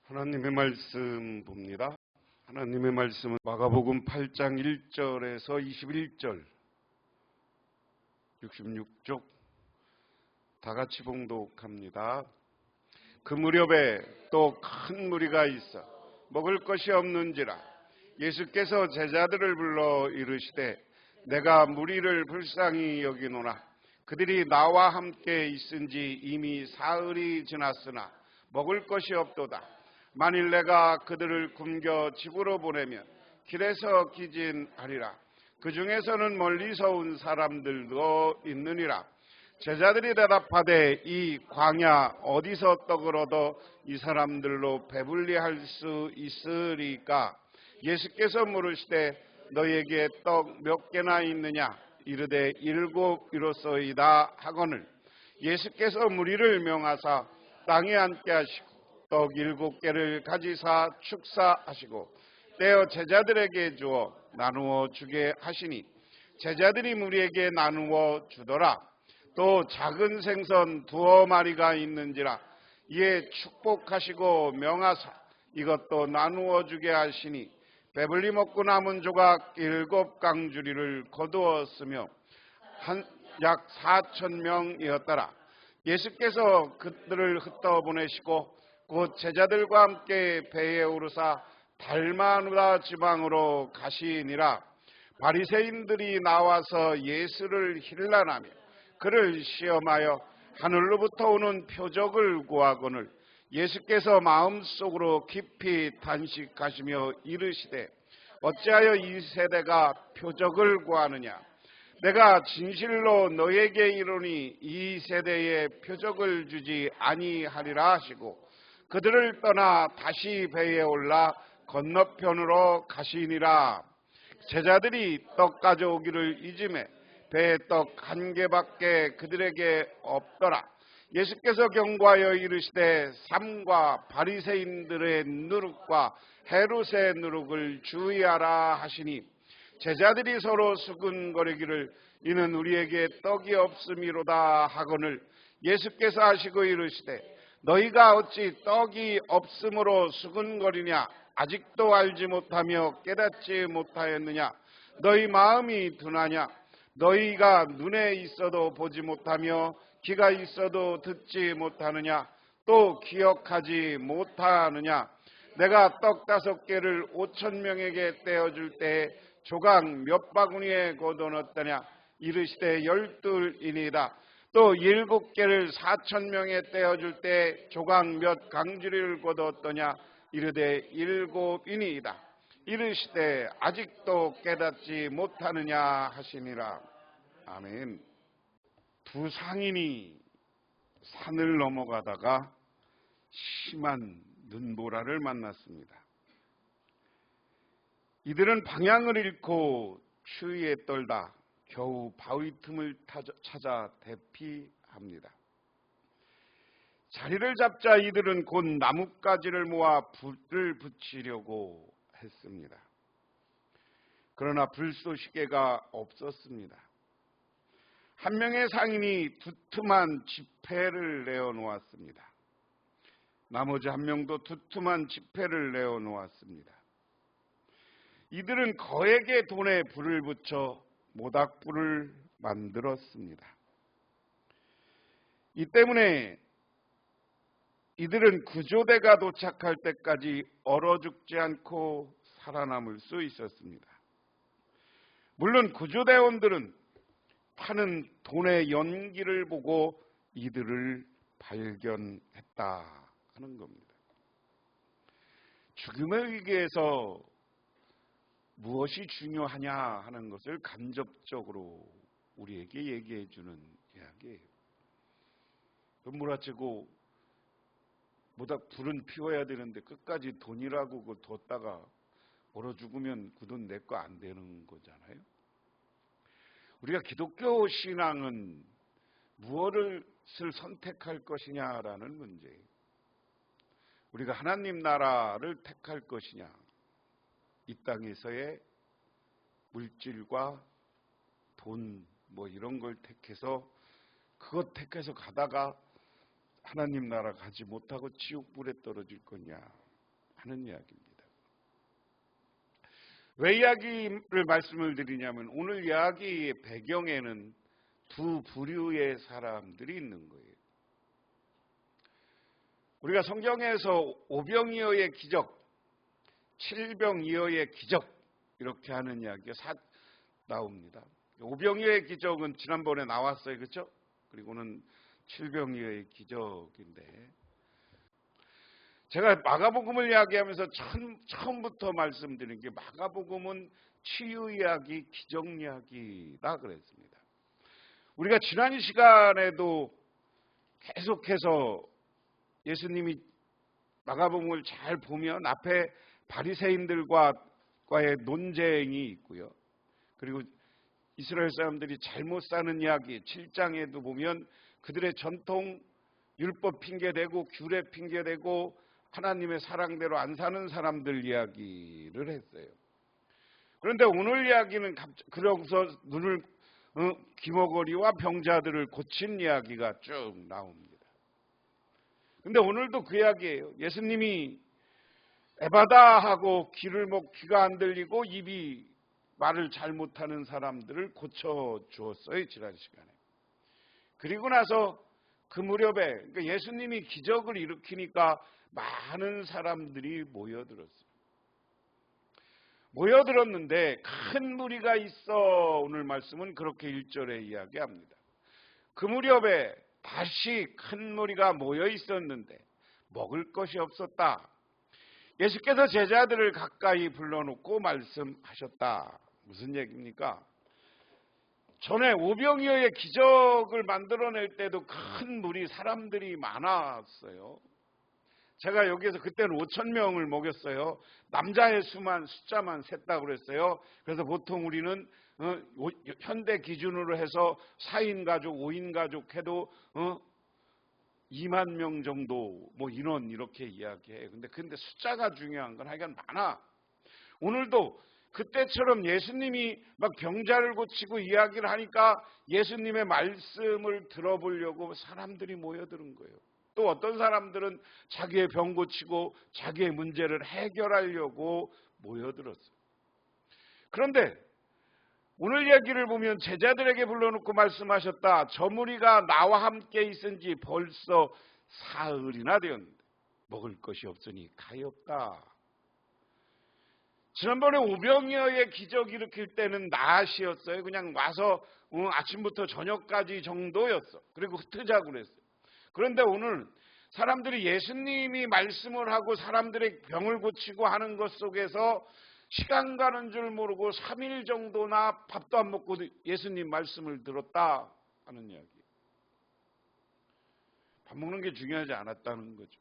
하나님의 말씀 봅니다. 하나님의 말씀은 마가복음 8장 1절에서 21절 66쪽 다 같이 봉독합니다. 그 무렵에 또 큰 무리가 있어 먹을 것이 없는지라 예수께서 제자들을 불러 이르시되 내가 무리를 불쌍히 여기노라. 그들이 나와 함께 있은지 이미 사흘이 지났으나 먹을 것이 없도다. 만일 내가 그들을 굶겨 집으로 보내면 길에서 기진하리라. 그 중에서는 멀리서 온 사람들도 있느니라. 제자들이 대답하되 이 광야 어디서 떡을 얻어 이 사람들로 배불리 할 수 있으리까? 예수께서 물으시되 너희에게 떡 몇 개나 있느냐? 이르되 7이로소이다 하거늘 예수께서 무리를 명하사 땅에 앉게 하시고 떡 7개를 가지사 축사하시고 떼어 제자들에게 주어 나누어 주게 하시니 제자들이 무리에게 나누어 주더라. 또 작은 생선 2마리가 있는지라 이에 축복하시고 명하사 이것도 나누어 주게 하시니 배불리 먹고 남은 조각 7강주리를 거두었으며 약 4,000명이었더라. 예수께서 그들을 흩어보내시고 곧 제자들과 함께 배에 오르사 달마누다 지방으로 가시니라. 바리새인들이 나와서 예수를 힐난하며 그를 시험하여 하늘로부터 오는 표적을 구하거늘 예수께서 마음속으로 깊이 단식하시며 이르시되 어찌하여 이 세대가 표적을 구하느냐? 내가 진실로 너에게 이르노니 이 세대에 표적을 주지 아니하리라 하시고 그들을 떠나 다시 배에 올라 건너편으로 가시니라. 제자들이 떡 가져오기를 잊음에 배에 떡 1개밖에 그들에게 없더라. 예수께서 경고하여 이르시되 삼과 바리새인들의 누룩과 헤롯의 누룩을 주의하라 하시니 제자들이 서로 수근거리기를 이는 우리에게 떡이 없음이로다 하거늘 예수께서 하시고 이르시되 너희가 어찌 떡이 없음으로 수근거리냐? 아직도 알지 못하며 깨닫지 못하였느냐? 너희 마음이 둔하냐? 너희가 눈에 있어도 보지 못하며 귀가 있어도 듣지 못하느냐? 또 기억하지 못하느냐? 내가 떡 5개를 5,000명에게 떼어줄 때 조각 몇 바구니에 거둬넣었더냐? 이르시되 12이니이다. 또 7개를 4,000명에 떼어줄 때 조각 몇 강주리를 거두었더냐? 이르되 7이니이다. 이르시되 아직도 깨닫지 못하느냐 하시니라. 아멘. 두 상인이 산을 넘어가다가 심한 눈보라를 만났습니다. 이들은 방향을 잃고 추위에 떨다 겨우 바위 틈을 찾아 대피합니다. 자리를 잡자 이들은 곧 나뭇가지를 모아 불을 붙이려고 했습니다. 그러나 불쏘시개가 없었습니다. 한 명의 상인이 두툼한 지폐를 내어놓았습니다. 나머지 한 명도 두툼한 지폐를 내어놓았습니다. 이들은 거액의 돈에 불을 붙여 모닥불을 만들었습니다. 이 때문에 이들은 구조대가 도착할 때까지 얼어 죽지 않고 살아남을 수 있었습니다. 물론 구조대원들은 타는 돈의 연기를 보고 이들을 발견했다 하는 겁니다. 죽음의 위기에서 무엇이 중요하냐 하는 것을 간접적으로 우리에게 얘기해 주는 이야기예요. 몰아치고 불은 피워야 되는데 끝까지 돈이라고 그거 뒀다가 얼어 죽으면 그 돈 내 거 안 되는 거잖아요. 우리가 기독교 신앙은 무엇을 선택할 것이냐라는 문제예요. 우리가 하나님 나라를 택할 것이냐, 이 땅에서의 물질과 돈 이런 걸 택해서 그것 택해서 가다가 하나님 나라 가지 못하고 지옥불에 떨어질 거냐, 하는 이야기입니다. 왜 이야기를 말씀을 드리냐면 오늘 이야기의 배경에는 두 부류의 사람들이 있는 거예요. 우리가 성경에서 오병이어의 기적, 칠병이어의 기적 이렇게 하는 이야기가 나옵니다. 오병이어의 기적은 지난번에 나왔어요. 그렇죠? 그리고는 칠병이어의 기적인데 제가 마가복음을 이야기하면서 처음부터 말씀드린 게 마가복음은 치유 이야기, 기적 이야기다 그랬습니다. 우리가 지난 시간에도 계속해서 예수님이 마가복음을 잘 보면 앞에 바리새인들과의 논쟁이 있고요. 그리고 이스라엘 사람들이 잘못 사는 이야기 7장에도 보면 그들의 전통 율법 핑계대고 규례 핑계대고 하나님의 사랑대로 안 사는 사람들 이야기를 했어요. 그런데 오늘 이야기는 그러고서 눈을 기머거리와 병자들을 고친 이야기가 쭉 나옵니다. 그런데 오늘도 그 이야기예요. 예수님이 에바다 하고 귀가 안 들리고 입이 말을 잘못하는 사람들을 고쳐주었어요. 지난 시간에. 그리고 나서 그 무렵에 그러니까 예수님이 기적을 일으키니까 많은 사람들이 모여들었는데 큰 무리가 있어 오늘 말씀은 그렇게 1절에 이야기합니다. 그 무렵에 다시 큰 무리가 모여 있었는데 먹을 것이 없었다. 예수께서 제자들을 가까이 불러놓고 말씀하셨다. 무슨 얘기입니까? 전에 오병이어의 기적을 만들어낼 때도 큰 무리 사람들이 많았어요. 제가 여기에서 그때는 5,000명을 먹였어요. 남자의 숫자만 셌다고 그랬어요. 그래서 보통 우리는 현대 기준으로 해서 4인 가족, 5인 가족 해도 2만 명 정도 인원 이렇게 이야기해요. 근데 숫자가 중요한 건 하여간 많아. 오늘도 그때처럼 예수님이 막 병자를 고치고 이야기를 하니까 예수님의 말씀을 들어보려고 사람들이 모여드는 거예요. 또 어떤 사람들은 자기의 병 고치고 자기의 문제를 해결하려고 모여들었어요. 그런데 오늘 이야기를 보면 제자들에게 불러놓고 말씀하셨다. 저 무리가 나와 함께 있은 지 벌써 사흘이나 되었는데 먹을 것이 없으니 가엾다. 지난번에 오병이어의 기적 일으킬 때는 낮이었어요. 그냥 와서 아침부터 저녁까지 정도였어. 그리고 흩으자고 그랬어요. 그런데 오늘 사람들이 예수님이 말씀을 하고 사람들의 병을 고치고 하는 것 속에서 시간 가는 줄 모르고 3일 정도나 밥도 안 먹고 예수님 말씀을 들었다 하는 이야기. 밥 먹는 게 중요하지 않았다는 거죠.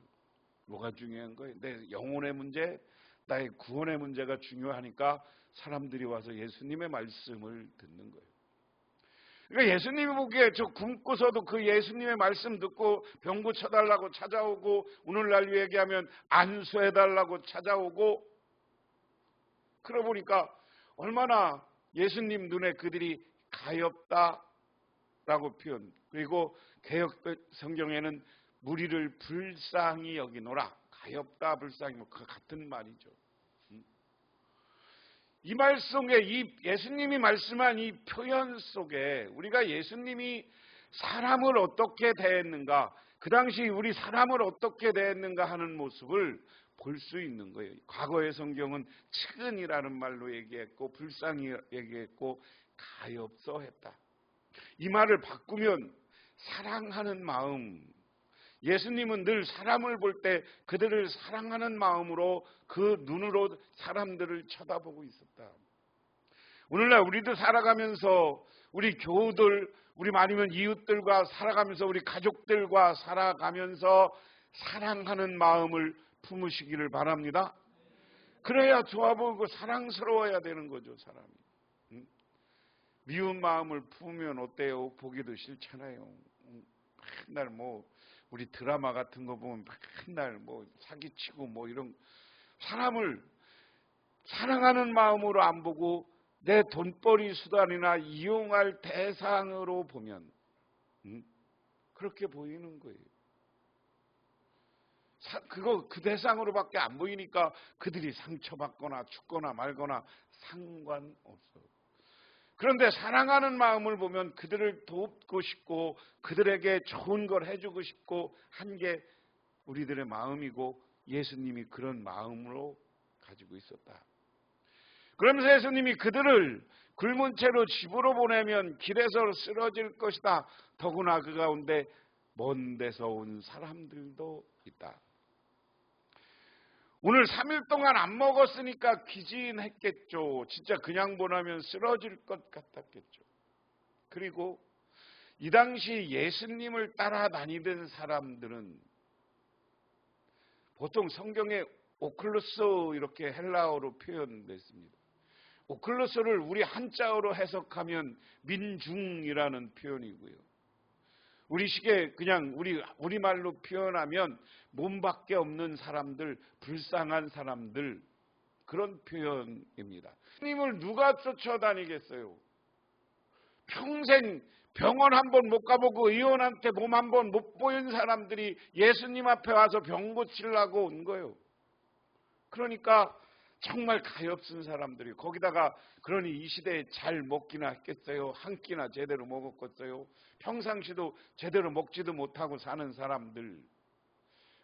뭐가 중요한 거예요? 내 영혼의 문제, 나의 구원의 문제가 중요하니까 사람들이 와서 예수님의 말씀을 듣는 거예요. 그러니까 예수님이 보기에 저 굶고서도 그 예수님의 말씀 듣고 병 고쳐달라고 찾아오고 오늘날 얘기하면 안수해달라고 찾아오고 그러고 보니까 얼마나 예수님 눈에 그들이 가엾다라고 표현. 그리고 개역 성경에는 무리를 불쌍히 여기노라. 가엾다 불쌍히 그 같은 말이죠. 이 말 속에 이 예수님이 말씀한 이 표현 속에 우리가 예수님이 사람을 어떻게 대했는가, 그 당시 우리 사람을 어떻게 대했는가 하는 모습을 볼 수 있는 거예요. 과거의 성경은 측은이라는 말로 얘기했고 불쌍히 얘기했고 가엾어 했다. 이 말을 바꾸면 사랑하는 마음. 예수님은 늘 사람을 볼 때 그들을 사랑하는 마음으로 그 눈으로 사람들을 쳐다보고 있었다. 오늘날 우리도 살아가면서 우리 교우들, 우리 아니면 이웃들과 살아가면서 우리 가족들과 살아가면서 사랑하는 마음을 품으시기를 바랍니다. 그래야 좋아 보이고 사랑스러워야 되는 거죠, 사람이. 미운 마음을 품으면 어때요? 보기도 싫잖아요. 맨날 우리 드라마 같은 거 보면 맨날 사기치고 이런 사람을 사랑하는 마음으로 안 보고 내 돈벌이 수단이나 이용할 대상으로 보면 그렇게 보이는 거예요. 그 대상으로밖에 안 보이니까 그들이 상처받거나 죽거나 말거나 상관없어요. 그런데 사랑하는 마음을 보면 그들을 돕고 싶고 그들에게 좋은 걸 해주고 싶고 한 게 우리들의 마음이고 예수님이 그런 마음으로 가지고 있었다. 그러면서 예수님이 그들을 굶은 채로 집으로 보내면 길에서 쓰러질 것이다. 더구나 그 가운데 먼 데서 온 사람들도 있다. 오늘 3일 동안 안 먹었으니까 기진했겠죠. 진짜 그냥 보내면 쓰러질 것 같았겠죠. 그리고 이 당시 예수님을 따라다니던 사람들은 보통 성경에 오클루스 이렇게 헬라어로 표현됐습니다. 오클루스를 우리 한자어로 해석하면 민중이라는 표현이고요. 우리식에 그냥 우리말로 표현하면 몸밖에 없는 사람들, 불쌍한 사람들, 그런 표현입니다. 예수님을 누가 쫓아다니겠어요? 평생 병원 한 번 못 가보고 의원한테 몸 한 번 못 보인 사람들이 예수님 앞에 와서 병 고치려고 온 거예요. 그러니까 정말 가엾은 사람들이, 거기다가 그러니 이 시대에 잘 먹기나 했겠어요? 한 끼나 제대로 먹었겠어요? 평상시도 제대로 먹지도 못하고 사는 사람들.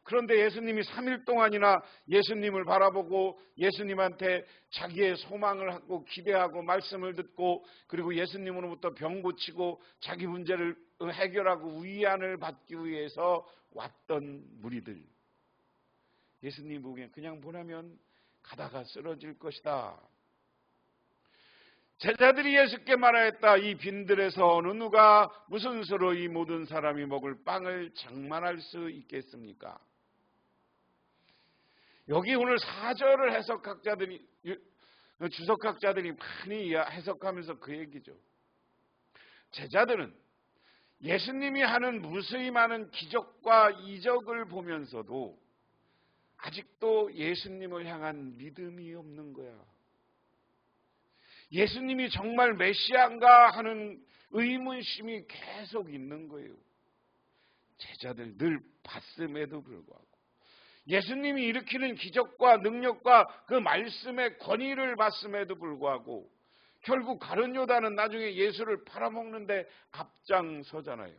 그런데 예수님이 3일 동안이나 예수님을 바라보고 예수님한테 자기의 소망을 하고 기대하고 말씀을 듣고 그리고 예수님으로부터 병 고치고 자기 문제를 해결하고 위안을 받기 위해서 왔던 무리들. 예수님 보기엔 그냥 보내면 가다가 쓰러질 것이다. 제자들이 예수께 말하였다. 이 빈들에서 어느 누가 무슨 수로 이 모든 사람이 먹을 빵을 장만할 수 있겠습니까? 여기 오늘 4절을 주석학자들이 많이 해석하면서 그 얘기죠. 제자들은 예수님이 하는 무수히 많은 기적과 이적을 보면서도 아직도 예수님을 향한 믿음이 없는 거야. 예수님이 정말 메시아인가 하는 의문심이 계속 있는 거예요. 제자들 늘 봤음에도 불구하고 예수님이 일으키는 기적과 능력과 그 말씀의 권위를 봤음에도 불구하고 결국 가룟 요다는 나중에 예수를 팔아먹는데 앞장서잖아요.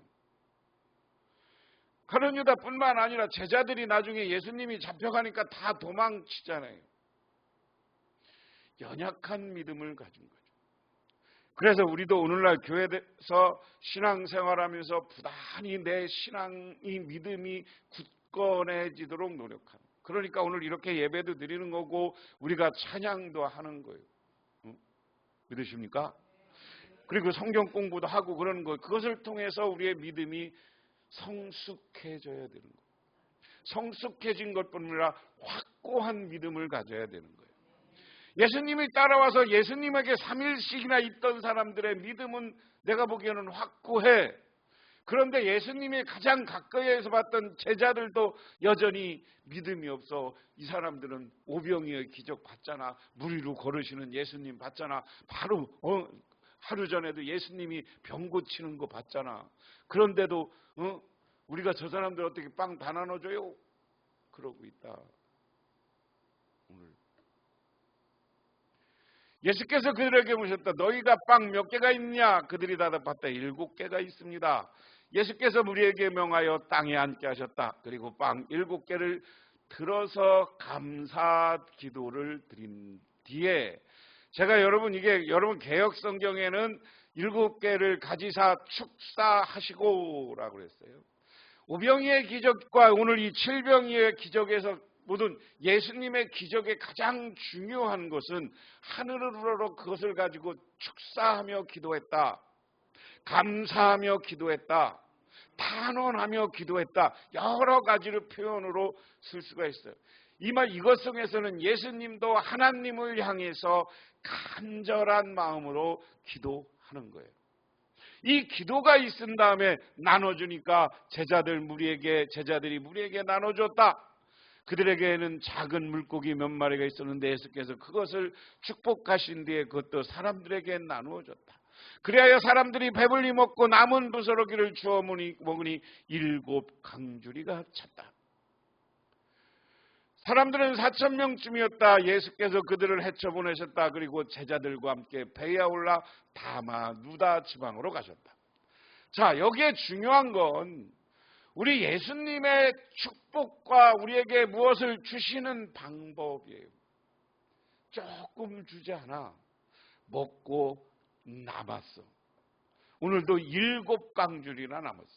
가룟 요다뿐만 아니라 제자들이 나중에 예수님이 잡혀가니까 다 도망치잖아요. 연약한 믿음을 가진 거죠. 그래서 우리도 오늘날 교회에서 신앙생활하면서 부단히 내 신앙이 믿음이 굳건해지도록 노력하는. 그러니까 오늘 이렇게 예배도 드리는 거고 우리가 찬양도 하는 거예요. 믿으십니까? 그리고 성경 공부도 하고 그러는 거예요. 그것을 통해서 우리의 믿음이 성숙해져야 되는 거예요. 성숙해진 것뿐 아니라 확고한 믿음을 가져야 되는 거예요. 예수님이 따라와서 예수님에게 3일씩이나 있던 사람들의 믿음은 내가 보기에는 확고해. 그런데 예수님이 가장 가까이에서 봤던 제자들도 여전히 믿음이 없어. 이 사람들은 오병이의 기적 봤잖아. 물 위로 걸으시는 예수님 봤잖아. 바로 하루 전에도 예수님이 병 고치는 거 봤잖아. 그런데도 우리가 저 사람들 어떻게 빵 다 나눠줘요? 그러고 있다. 오늘 예수께서 그들에게 물으셨다. 너희가 빵 몇 개가 있냐? 그들이 대답했다. 7개가 있습니다. 예수께서 무리에게 명하여 땅에 앉게 하셨다. 그리고 빵 7개를 들어서 감사 기도를 드린 뒤에 제가 여러분 개역 성경에는 7개를 가지사 축사하시고라고 그랬어요. 오병이의 기적과 오늘 이 7병이의 기적에서 모든 예수님의 기적의 가장 중요한 것은 하늘으로 그것을 가지고 축사하며 기도했다. 감사하며 기도했다. 탄원하며 기도했다. 여러 가지를 표현으로 쓸 수가 있어요. 이것 속에서는 예수님도 하나님을 향해서 간절한 마음으로 기도하는 거예요. 이 기도가 있은 다음에 나눠주니까 제자들이 무리에게 나눠줬다. 그들에게는 작은 물고기 몇 마리가 있었는데 예수께서 그것을 축복하신 뒤에 그것도 사람들에게 나누어 줬다. 그리하여 사람들이 배불리 먹고 남은 부스러기를 주워 먹으니 7 강주리가 찼다. 사람들은 4,000명쯤이었다. 예수께서 그들을 헤쳐보내셨다. 그리고 제자들과 함께 배에 올라 다마 누다 지방으로 가셨다. 자, 여기에 중요한 건 우리 예수님의 축복과 우리에게 무엇을 주시는 방법이에요. 조금 주지 않아. 먹고 남았어. 오늘도 7광줄이나 남았어.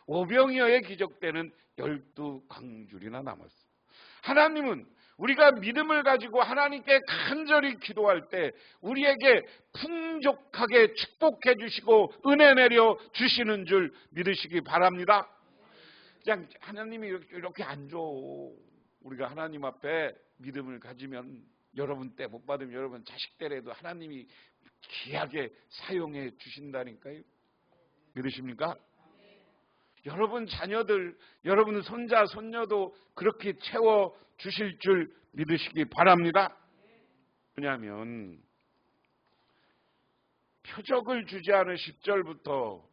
오병이어의 기적 때는 12광줄이나 남았어. 하나님은 우리가 믿음을 가지고 하나님께 간절히 기도할 때 우리에게 풍족하게 축복해 주시고 은혜 내려 주시는 줄 믿으시기 바랍니다. 그냥 하나님이 이렇게 안 줘. 우리가 하나님 앞에 믿음을 가지면 여러분 때 못 받으면 여러분 자식 때라도 하나님이 귀하게 사용해 주신다니까요. 믿으십니까? 여러분 자녀들, 여러분 손자, 손녀도 그렇게 채워 주실 줄 믿으시기 바랍니다. 왜냐하면 표적을 주지 않은 10절부터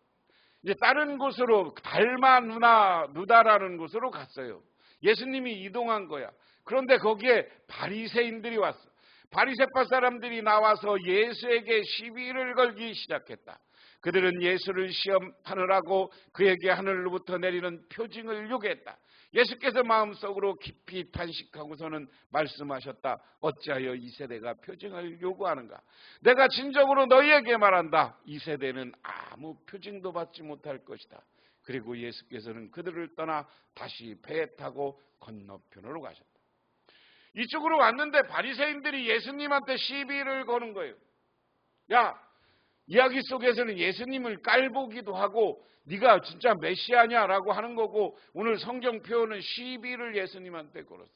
이제 다른 곳으로 달마 누다라는 곳으로 갔어요. 예수님이 이동한 거야. 그런데 거기에 바리새인들이 왔어. 바리새파 사람들이 나와서 예수에게 시비를 걸기 시작했다. 그들은 예수를 시험하느라고 그에게 하늘로부터 내리는 표징을 요구했다. 예수께서 마음속으로 깊이 탄식하고서는 말씀하셨다. 어찌하여 이 세대가 표징을 요구하는가? 내가 진정으로 너희에게 말한다. 이 세대는 아무 표징도 받지 못할 것이다. 그리고 예수께서는 그들을 떠나 다시 배에 타고 건너편으로 가셨다. 이쪽으로 왔는데 바리새인들이 예수님한테 시비를 거는 거예요. 야, 이야기 속에서는 예수님을 깔보기도 하고 네가 진짜 메시아냐라고 하는 거고 오늘 성경 표현은 시비를 예수님한테 걸었어.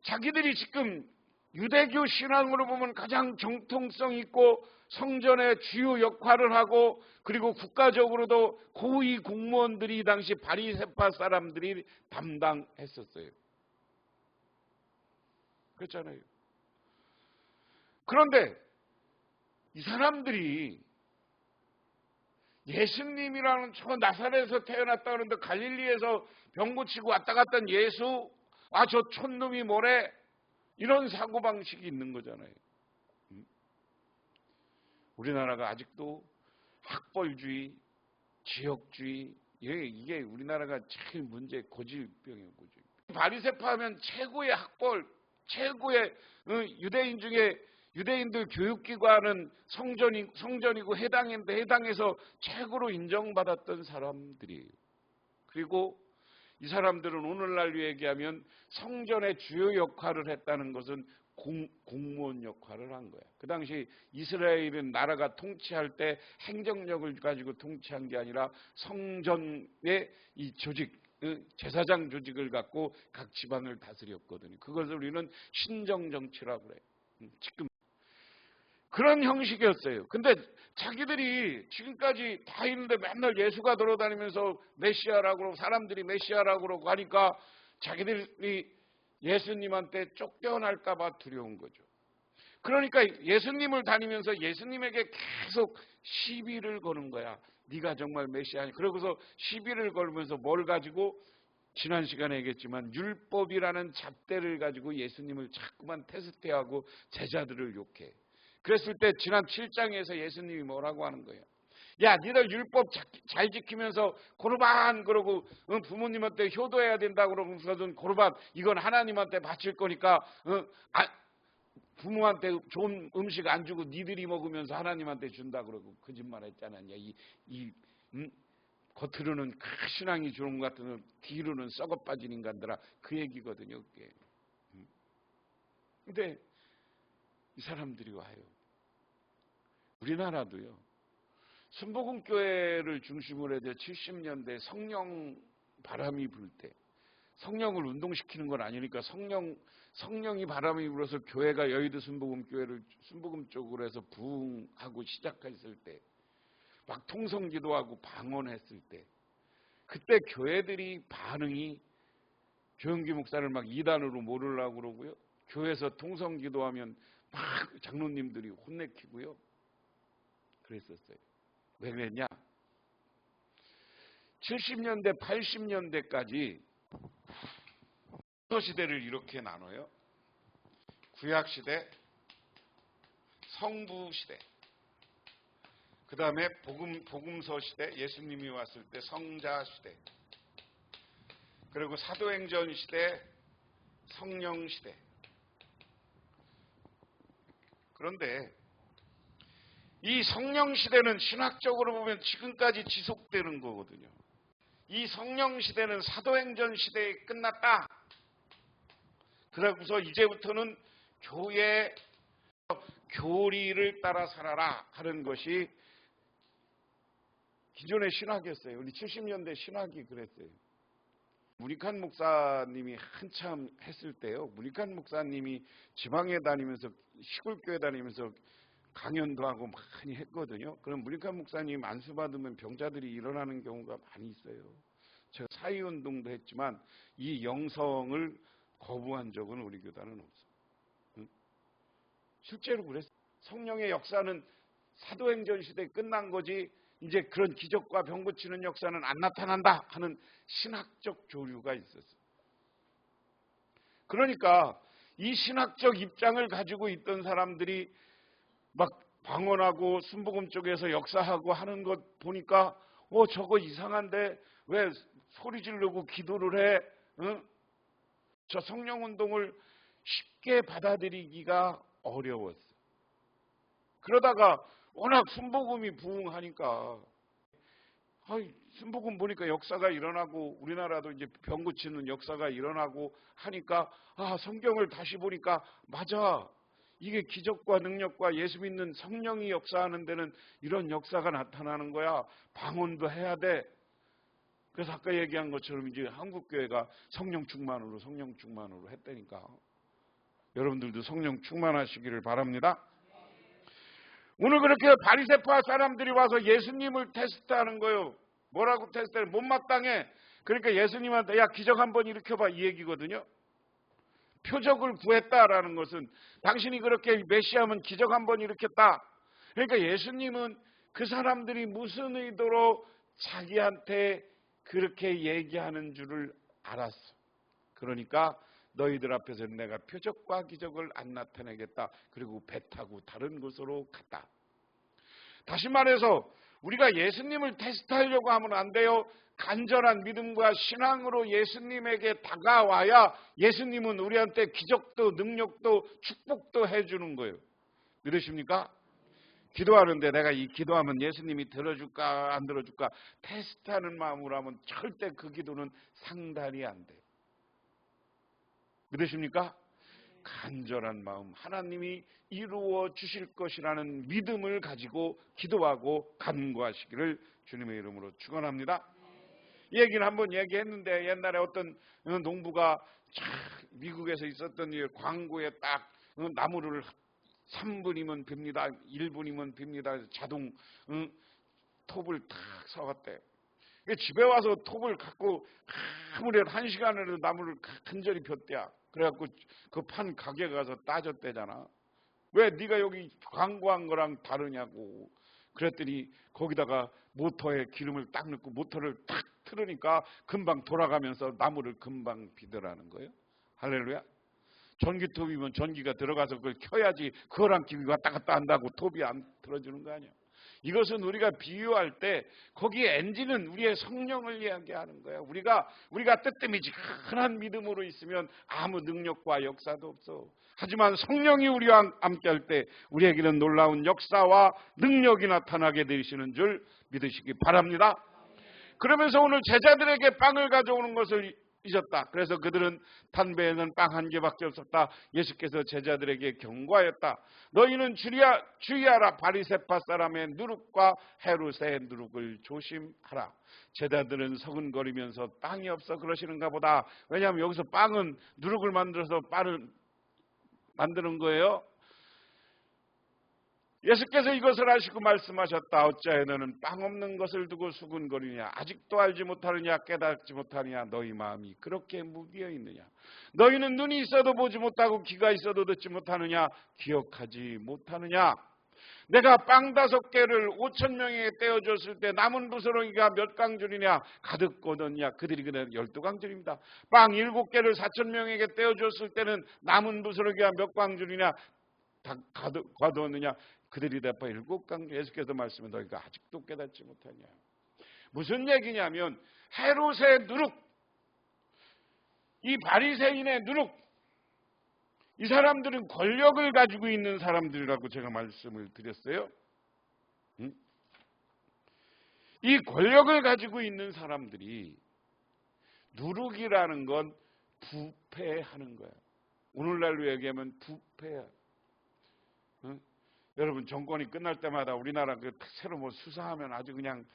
자기들이 지금 유대교 신앙으로 보면 가장 정통성 있고 성전의 주요 역할을 하고 그리고 국가적으로도 고위 공무원들이 이 당시 바리새파 사람들이 담당했었어요. 그렇잖아요. 그런데 이 사람들이 예수님이라는 저 나사렛에서 태어났다 그러는데 갈릴리에서 병 고치고 왔다 갔다 한 예수, 저 촌놈이 뭐래? 이런 사고방식이 있는 거잖아요. 우리나라가 아직도 학벌주의, 지역주의, 이게 우리나라가 제일 문제 고질병이에요. 고질. 바리새파 하면 최고의 학벌, 최고의 유대인 중에 유대인들 교육기관은 성전이고 해당인데 해당에서 최고로 인정받았던 사람들이에요. 그리고 이 사람들은 오늘날 얘기하면 성전의 주요 역할을 했다는 것은 공무원 역할을 한 거야. 그 당시 이스라엘은 나라가 통치할 때 행정력을 가지고 통치한 게 아니라 성전의 이 조직, 제사장 조직을 갖고 각 지방을 다스렸거든요. 그것을 우리는 신정정치라고 그래요. 지금 그런 형식이었어요. 근데 자기들이 지금까지 다 있는데 맨날 예수가 돌아다니면서 메시아라고 그러고 사람들이 메시아라고 그러고 하니까 자기들이 예수님한테 쫓겨날까 봐 두려운 거죠. 그러니까 예수님을 다니면서 예수님에게 계속 시비를 거는 거야. 네가 정말 메시아니. 그러고서 시비를 걸면서 뭘 가지고 지난 시간에 얘기했지만 율법이라는 잣대를 가지고 예수님을 자꾸만 테스트하고 제자들을 욕해. 그랬을 때 지난 7장에서 예수님이 뭐라고 하는 거예요? 야, 니들 율법 잘 지키면서 고르반 그러고 부모님한테 효도해야 된다고 그러고서는 고르반 이건 하나님한테 바칠 거니까 부모한테 좋은 음식 안 주고 니들이 먹으면서 하나님한테 준다 그러고 거짓말 했잖아. 겉으로는 신앙이 좋은 것 같은 뒤로는 썩어 빠진 인간들아 그 얘기거든요. 그게. 근데 이 사람들이 와요. 우리나라도요. 순복음교회를 중심으로 해서 70년대 성령 바람이 불 때 성령을 운동시키는 건 아니니까 성령이 바람이 불어서 교회가 여의도 순복음교회를 순복음 쪽으로 해서 부흥하고 시작했을 때 막 통성기도하고 방언했을 때 그때 교회들이 반응이 조영기 목사를 막 이단으로 몰으려고 그러고요. 교회에서 통성기도하면 막 장로님들이 혼내키고요. 그랬었어요. 왜 그랬냐? 70년대, 80년대까지 시대를 이렇게 나눠요. 구약 시대, 성부 시대, 그 다음에 복음서 시대, 예수님이 왔을 때 성자 시대, 그리고 사도행전 시대, 성령 시대. 그런데 이 성령 시대는 신학적으로 보면 지금까지 지속되는 거거든요. 이 성령 시대는 사도행전 시대에 끝났다. 그러고서 이제부터는 교회 교리를 따라 살아라 하는 것이 기존의 신학이었어요. 우리 70년대 신학이 그랬어요. 문익환 목사님이 한참 했을 때요. 문익환 목사님이 지방에 다니면서 시골교회 다니면서 강연도 하고 많이 했거든요. 그럼 문익환 목사님 안수 받으면 병자들이 일어나는 경우가 많이 있어요. 제가 사회운동도 했지만 이 영성을 거부한 적은 우리 교단은 없어. 응? 실제로 그랬어요. 성령의 역사는 사도행전 시대에 끝난 거지 이제 그런 기적과 병 고치는 역사는 안 나타난다 하는 신학적 조류가 있었어요. 그러니까 이 신학적 입장을 가지고 있던 사람들이 막 방언하고 순복음 쪽에서 역사하고 하는 것 보니까 저거 이상한데 왜 소리 지르고 기도를 해? 응? 저 성령운동을 쉽게 받아들이기가 어려웠어. 그러다가 워낙 순복음이 부흥하니까 순복음 보니까 역사가 일어나고 우리나라도 이제 병 고치는 역사가 일어나고 하니까 성경을 다시 보니까 맞아. 이게 기적과 능력과 예수 믿는 성령이 역사하는 데는 이런 역사가 나타나는 거야. 방언도 해야 돼. 그래서 아까 얘기한 것처럼 이제 한국교회가 성령 충만으로 했다니까. 여러분들도 성령 충만하시기를 바랍니다. 오늘 그렇게 바리새파 사람들이 와서 예수님을 테스트하는 거예요. 뭐라고 테스트해? 못마땅해. 그러니까 예수님한테 야 기적 한번 일으켜봐 이 얘기거든요. 표적을 구했다라는 것은 당신이 그렇게 메시아면 기적 한번 일으켰다. 그러니까 예수님은 그 사람들이 무슨 의도로 자기한테 그렇게 얘기하는 줄을 알았어. 그러니까 너희들 앞에서는 내가 표적과 기적을 안 나타내겠다. 그리고 배 타고 다른 곳으로 갔다. 다시 말해서 우리가 예수님을 테스트하려고 하면 안 돼요. 간절한 믿음과 신앙으로 예수님에게 다가와야 예수님은 우리한테 기적도 능력도 축복도 해주는 거예요. 믿으십니까? 기도하는데 내가 이 기도하면 예수님이 들어줄까 안 들어줄까 테스트하는 마음으로 하면 절대 그 기도는 상달이 안 돼요. 믿으십니까? 간절한 마음, 하나님이 이루어 주실 것이라는 믿음을 가지고 기도하고 간구하시기를 주님의 이름으로 축원합니다. 이 얘기는 한번 얘기했는데 옛날에 어떤 농부가 미국에서 있었던 일 광고에 딱 나무를 3분이면 빕니다. 1분이면 빕니다. 자동 톱을 탁 써왔대. 집에 와서 톱을 갖고 아무래도 1시간으로 나무를 간절히 폈대야. 그래갖고 그 판 가게 가서 따졌대잖아. 왜 네가 여기 광고한 거랑 다르냐고. 그랬더니 거기다가 모터에 기름을 딱 넣고 모터를 탁 틀으니까 금방 돌아가면서 나무를 금방 비더라는 거예요. 할렐루야. 전기톱이면 전기가 들어가서 그걸 켜야지 그거랑 기름이 왔다 갔다 한다고 톱이 안 틀어주는 거 아니야. 이것은 우리가 비유할 때 거기에 엔진은 우리의 성령을 이야기하는 거야. 우리가 뜨뜻미지근한 믿음으로 있으면 아무 능력과 역사도 없어. 하지만 성령이 우리와 함께할 때 우리에게는 놀라운 역사와 능력이 나타나게 되시는 줄 믿으시기 바랍니다. 그러면서 오늘 제자들에게 빵을 가져오는 것을 잊었다. 그래서 그들은 판배에는 빵 한 개밖에 없었다. 예수께서 제자들에게 경고하였다. 너희는 주의하라. 바리새파 사람의 누룩과 헤롯의 누룩을 조심하라. 제자들은 서근거리면서 빵이 없어 그러시는가 보다. 왜냐하면 여기서 빵은 누룩을 만들어서 빵을 만드는 거예요. 예수께서 이것을 아시고 말씀하셨다. 어찌하여 너는 빵 없는 것을 두고 수군거리냐. 아직도 알지 못하느냐. 깨닫지 못하느냐. 너희 마음이 그렇게 무기어 있느냐. 너희는 눈이 있어도 보지 못하고 귀가 있어도 듣지 못하느냐. 기억하지 못하느냐. 내가 빵 5개를 5,000명에게 떼어줬을 때 남은 부스러기가 몇 강줄이냐? 가득 거뒀냐? 그들이 그냥 12강줄입니다. 빵 7개를 4,000명에게 떼어줬을 때는 남은 부스러기가 몇 강줄이냐? 가득 거뒀느냐? 그들이 대파 7강줄. 예수께서 말씀해 너희가 아직도 깨닫지 못하냐? 무슨 얘기냐면 헤롯의 누룩, 이 바리새인의 누룩, 이 사람들은 권력을 가지고 있는 사람들이라고 제가 말씀을 드렸어요. 이 권력을 가지고 있는 사람들이 누룩이라는 건 부패하는 거야. 오늘날로 얘기하면 부패야. 여러분 정권이 끝날 때마다 우리나라 그 새로 뭐 수사하면 아주 그냥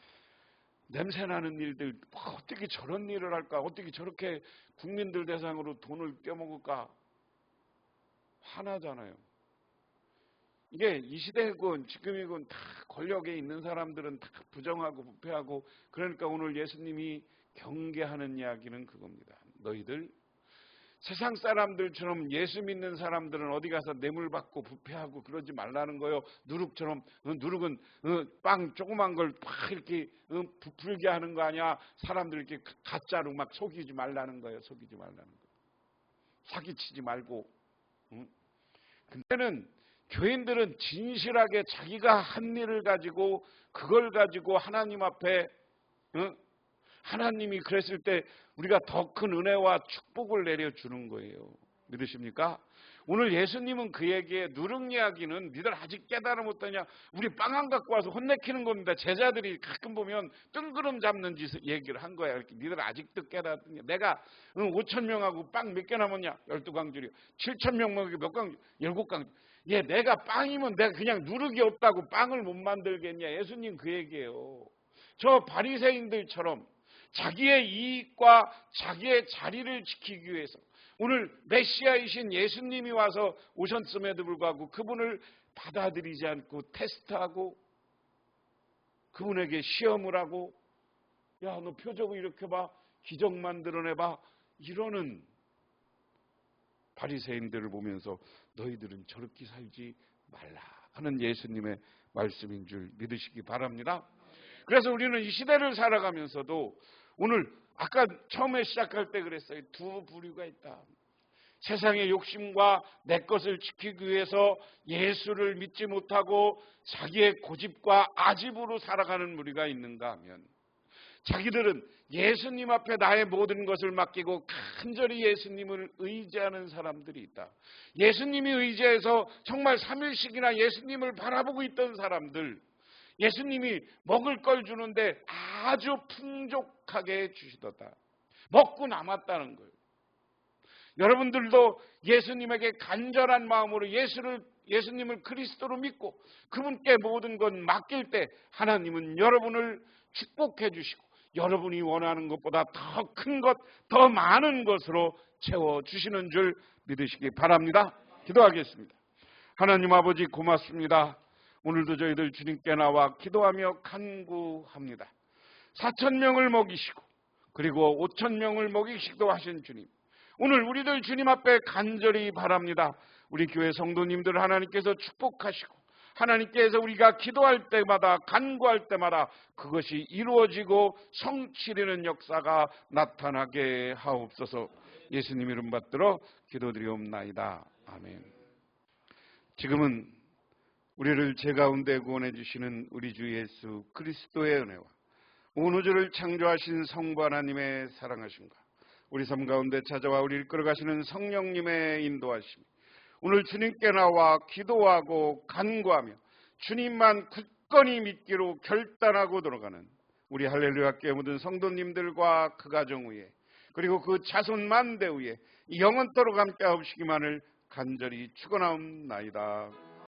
냄새나는 일들, 어떻게 저런 일을 할까? 어떻게 저렇게 국민들 대상으로 돈을 떼먹을까? 화나잖아요. 이게 이 시대건 지금이건 다 권력에 있는 사람들은 다 부정하고 부패하고, 그러니까 오늘 예수님이 경계하는 이야기는 그겁니다. 너희들 세상 사람들처럼 예수 믿는 사람들은 어디 가서 뇌물 받고 부패하고 그러지 말라는 거예요. 누룩처럼, 누룩은 빵 조그만 걸 팍 이렇게 부풀게 하는 거 아니야. 사람들 이렇게 가짜로 막 속이지 말라는 거예요. 속이지 말라는 거예요. 사기치지 말고. 근데는 교인들은 진실하게 자기가 한 일을 가지고 그걸 가지고 하나님 앞에 하나님이 그랬을 때 우리가 더 큰 은혜와 축복을 내려주는 거예요. 믿으십니까? 오늘 예수님은 그에게 누룩 이야기는 니들 아직 깨달아 못하냐? 우리 빵 안 갖고 와서 혼내키는 겁니다. 제자들이 가끔 보면 뜬구름 잡는 짓을 얘기를 한 거야. 이렇게 니들 아직도 깨달았냐? 내가 5,000명하고 빵 몇 개 남았냐? 12강줄이요. 7,000명 먹이 몇 강줄? 7강줄. 예, 내가 빵이면 내가 그냥 누룩이 없다고 빵을 못 만들겠냐? 예수님 그 얘기예요. 저 바리새인들처럼 자기의 이익과 자기의 자리를 지키기 위해서 오늘 메시아이신 예수님이 와서 오셨음에도 불구하고 그분을 받아들이지 않고 테스트하고 그분에게 시험을 하고, 야, 너 표적을 이렇게 봐, 기적 만들어내봐, 이러는 바리새인들을 보면서 너희들은 저렇게 살지 말라 하는 예수님의 말씀인 줄 믿으시기 바랍니다. 그래서 우리는 이 시대를 살아가면서도 오늘 아까 처음에 시작할 때 그랬어요. 두 부류가 있다. 세상의 욕심과 내 것을 지키기 위해서 예수를 믿지 못하고 자기의 고집과 아집으로 살아가는 무리가 있는가 하면, 자기들은 예수님 앞에 나의 모든 것을 맡기고 간절히 예수님을 의지하는 사람들이 있다. 예수님이 의지해서 정말 3일씩이나 예수님을 바라보고 있던 사람들, 예수님이 먹을 걸 주는데 아주 풍족하게 주시더다. 먹고 남았다는 거예요. 여러분들도 예수님에게 간절한 마음으로 예수님을 그리스도로 믿고 그분께 모든 것 맡길 때 하나님은 여러분을 축복해 주시고 여러분이 원하는 것보다 더 큰 것, 더 많은 것으로 채워주시는 줄 믿으시기 바랍니다. 기도하겠습니다. 하나님 아버지 고맙습니다. 오늘도 저희들 주님께 나와 기도하며 간구합니다. 4,000명을 먹이시고 그리고 5,000명을 먹이시기도 하신 주님, 오늘 우리들 주님 앞에 간절히 바랍니다. 우리 교회 성도님들 하나님께서 축복하시고 하나님께서 우리가 기도할 때마다 간구할 때마다 그것이 이루어지고 성취되는 역사가 나타나게 하옵소서. 예수님 이름 받들어 기도드리옵나이다. 아멘. 지금은 우리를 제 가운데 구원해 주시는 우리 주 예수 그리스도의 은혜와 온 우주를 창조하신 성부 하나님의 사랑하심과 우리 삶 가운데 찾아와 우리를 이끌어가시는 성령님의 인도하심, 오늘 주님께 나와 기도하고 간구하며 주님만 굳건히 믿기로 결단하고 들어가는 우리 할렐루야 교회 모든 성도님들과 그 가정 위에 그리고 그 자손 만대 위에 영원토록 함께 하옵시기만을 간절히 축원하옵나이다.